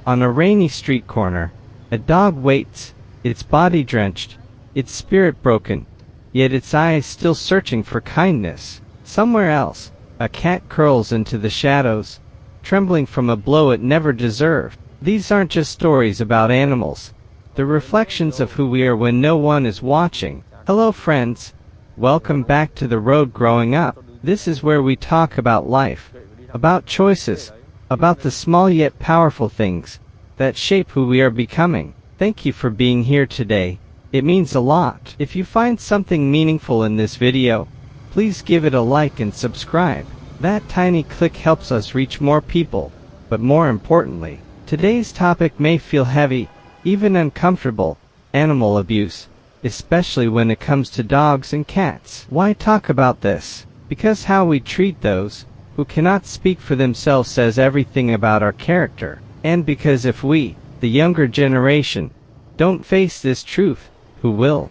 On a rainy street corner, a dog waits, its body drenched, its spirit broken, yet its eyes still searching for kindness. Somewhere else, a cat curls into the shadows, trembling from a blow it never deserved. These aren't just stories about animals. They're reflections of who we are when no one is watching. Hello friends. Welcome back to The Road Growing Up. This is where we talk about life, about choices, about the small yet powerful things that shape who we are becoming. Thank you for being here today. It means a lot. If you find something meaningful in this video, please give it a like and subscribe. That tiny click helps us reach more people. But more importantly, today's topic may feel heavy, even uncomfortable: animal abuse, especially when it comes to dogs and cats. Why talk about this? Because how we treat those who cannot speak for themselves says everything about our character. And because if we, the younger generation, don't face this truth, who will?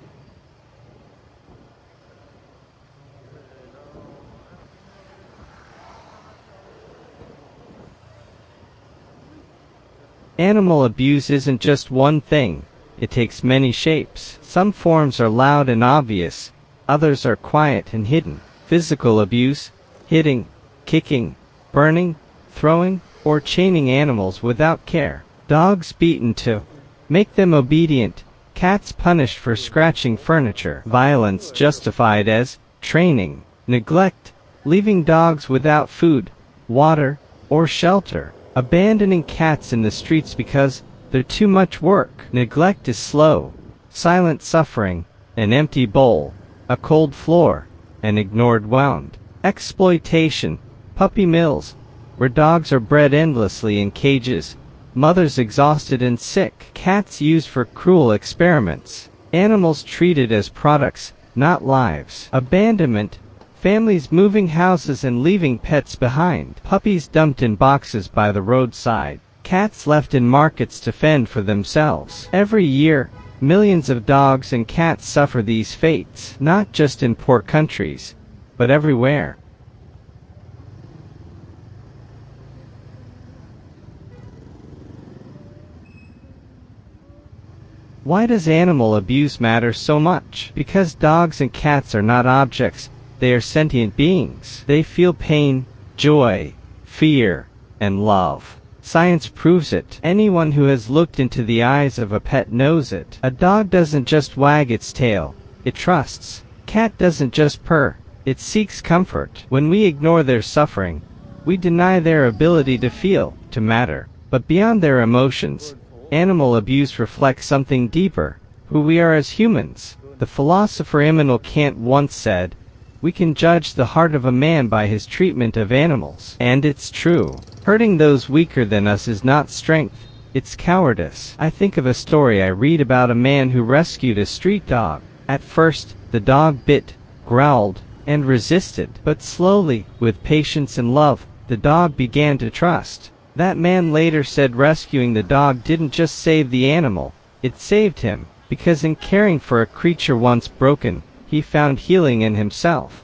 Animal abuse isn't just one thing. It takes many shapes. Some forms are loud and obvious, others are quiet and hidden. Physical abuse, hitting, kicking, burning, throwing, or chaining animals without care. Dogs beaten to make them obedient. Cats punished for scratching furniture. Violence justified as training. Neglect, leaving dogs without food, water, or shelter. Abandoning cats in the streets because they're too much work. Neglect is slow, silent suffering, an empty bowl, a cold floor, an ignored wound. Exploitation, puppy mills, where dogs are bred endlessly in cages, mothers exhausted and sick, cats used for cruel experiments, animals treated as products, not lives. Abandonment, families moving houses and leaving pets behind, puppies dumped in boxes by the roadside, cats left in markets to fend for themselves. Every year, millions of dogs and cats suffer these fates, not just in poor countries, but everywhere. Why does animal abuse matter so much? Because dogs and cats are not objects, they are sentient beings. They feel pain, joy, fear, and love. Science proves it. Anyone who has looked into the eyes of a pet knows it. A dog doesn't just wag its tail, it trusts. Cat doesn't just purr, it seeks comfort. When we ignore their suffering, we deny their ability to feel, to matter. But beyond their emotions, animal abuse reflects something deeper: who we are as humans. The philosopher Immanuel Kant once said, "We can judge the heart of a man by his treatment of animals." And it's true. Hurting those weaker than us is not strength, it's cowardice. I think of a story I read about a man who rescued a street dog. At first, the dog bit, growled, and resisted. But slowly, with patience and love, the dog began to trust. That man later said rescuing the dog didn't just save the animal, it saved him, because in caring for a creature once broken, he found healing in himself.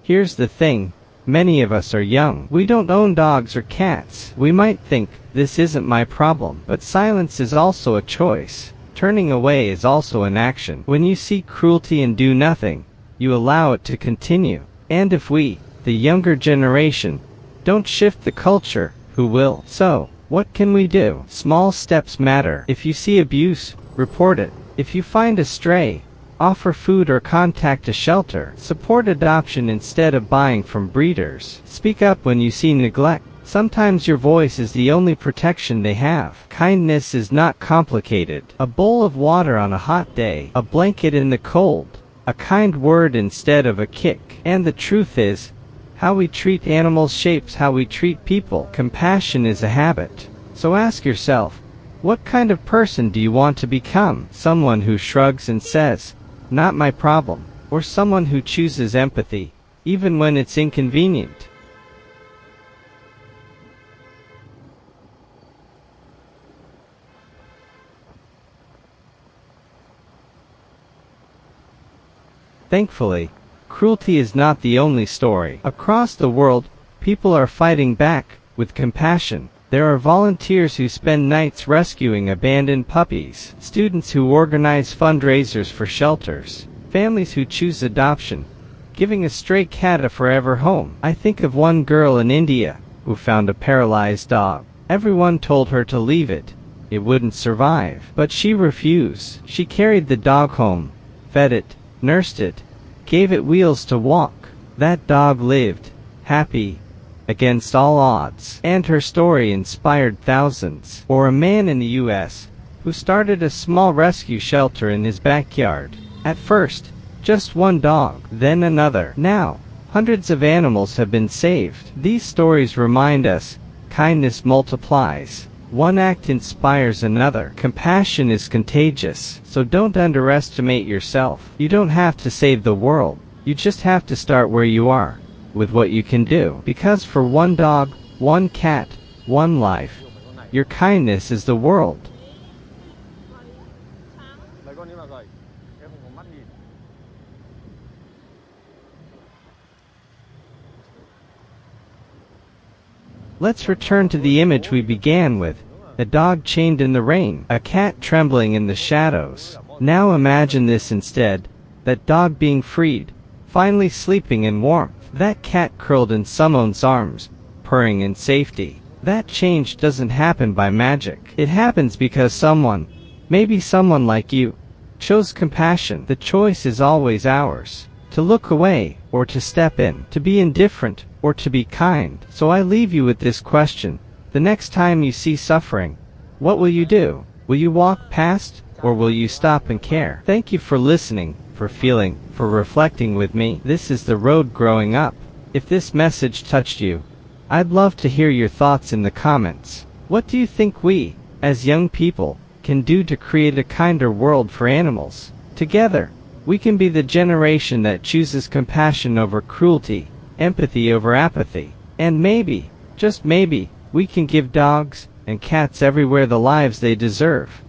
Here's the thing, many of us are young. We don't own dogs or cats. We might think, this isn't my problem. But silence is also a choice. Turning away is also an action. When you see cruelty and do nothing, you allow it to continue. And if we, the younger generation, don't shift the culture, who will? So, what can we do? Small steps matter. If you see abuse, report it. If you find a stray, offer food or contact a shelter. Support adoption instead of buying from breeders. Speak up when you see neglect. Sometimes your voice is the only protection they have. Kindness is not complicated. A bowl of water on a hot day, a blanket in the cold, a kind word instead of a kick. And the truth is, how we treat animals shapes how we treat people. Compassion is a habit. So ask yourself, what kind of person do you want to become? Someone who shrugs and says, "Not my problem," or someone who chooses empathy, even when it's inconvenient? Thankfully, cruelty is not the only story. Across the world, people are fighting back with compassion. There are volunteers who spend nights rescuing abandoned puppies, students who organize fundraisers for shelters, families who choose adoption, giving a stray cat a forever home. I think of one girl in India who found a paralyzed dog. Everyone told her to leave it. It wouldn't survive. But she refused. She carried the dog home, fed it, nursed it, gave it wheels to walk. That dog lived, happy, against all odds. And her story inspired thousands. Or a man in the US who started a small rescue shelter in his backyard. At first, just one dog, then another. Now, hundreds of animals have been saved. These stories remind us, kindness multiplies. One act inspires another. Compassion is contagious, so don't underestimate yourself. You don't have to save the world. You just have to start where you are, with what you can do. Because for one dog, one cat, one life, your kindness is the world. Let's return to the image we began with. A dog chained in the rain, a cat trembling in the shadows. Now imagine this instead. That dog being freed, finally sleeping in warmth. That cat curled in someone's arms, purring in safety. That change doesn't happen by magic. It happens because someone, maybe someone like you, chose compassion. The choice is always ours. To look away, or to step in. To be indifferent, or to be kind. So I leave you with this question. The next time you see suffering, what will you do? Will you walk past, or will you stop and care? Thank you for listening, for feeling, for reflecting with me. This is The Road Growing Up. If this message touched you, I'd love to hear your thoughts in the comments. What do you think we, as young people, can do to create a kinder world for animals? Together, we can be the generation that chooses compassion over cruelty, empathy over apathy. And maybe, just maybe, we can give dogs and cats everywhere the lives they deserve.